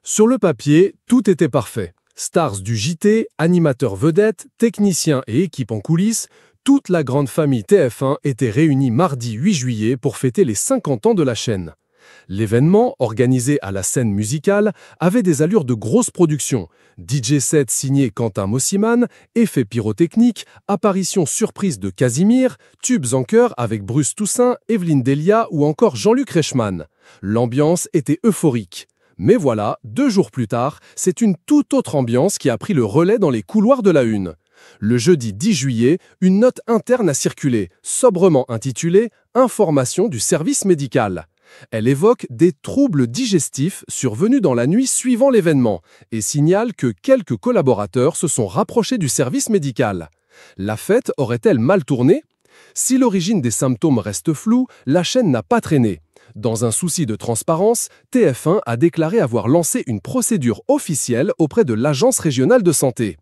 Sur le papier, tout était parfait. Stars du JT, animateurs vedettes, techniciens et équipes en coulisses, toute la grande famille TF1 était réunie mardi 8 juillet pour fêter les 50 ans de la chaîne. L'événement, organisé à la scène musicale, avait des allures de grosse production. DJ set signé Quentin Mosimann, effets pyrotechniques, apparition surprise de Casimir, tubes en chœur avec Bruce Toussaint, Evelyne Delia ou encore Jean-Luc Reichmann. L'ambiance était euphorique. Mais voilà, 2 jours plus tard, c'est une toute autre ambiance qui a pris le relais dans les couloirs de la Une. Le jeudi 10 juillet, une note interne a circulé, sobrement intitulée « Information du service médical ». Elle évoque des troubles digestifs survenus dans la nuit suivant l'événement et signale que quelques collaborateurs se sont rapprochés du service médical. La fête aurait-elle mal tourné? Si l'origine des symptômes reste floue, la chaîne n'a pas traîné. Dans un souci de transparence, TF1 a déclaré avoir lancé une procédure officielle auprès de l'Agence régionale de santé.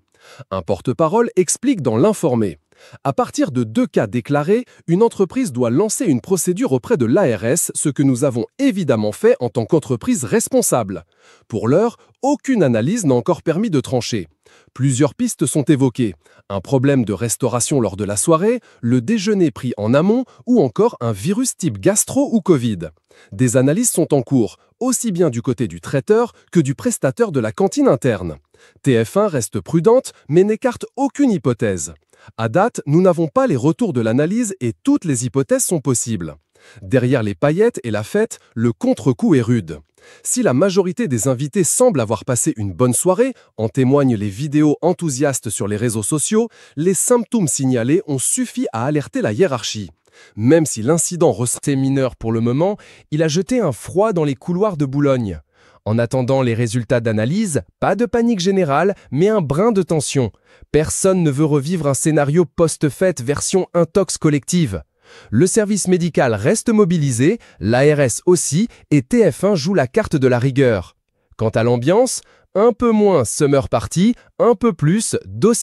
Un porte-parole explique dans l'Informé. À partir de 2 cas déclarés, une entreprise doit lancer une procédure auprès de l'ARS, ce que nous avons évidemment fait en tant qu'entreprise responsable. Pour l'heure, aucune analyse n'a encore permis de trancher. Plusieurs pistes sont évoquées. Un problème de restauration lors de la soirée, le déjeuner pris en amont ou encore un virus type gastro ou Covid. Des analyses sont en cours, aussi bien du côté du traiteur que du prestataire de la cantine interne. TF1 reste prudente mais n'écarte aucune hypothèse. À date, nous n'avons pas les retours de l'analyse et toutes les hypothèses sont possibles. Derrière les paillettes et la fête, le contre-coup est rude. Si la majorité des invités semble avoir passé une bonne soirée, en témoignent les vidéos enthousiastes sur les réseaux sociaux, les symptômes signalés ont suffi à alerter la hiérarchie. Même si l'incident restait mineur pour le moment, il a jeté un froid dans les couloirs de Boulogne. En attendant les résultats d'analyse, pas de panique générale, mais un brin de tension. Personne ne veut revivre un scénario post-fête version intox collective. Le service médical reste mobilisé, l'ARS aussi, et TF1 joue la carte de la rigueur. Quant à l'ambiance, un peu moins summer party, un peu plus dossier.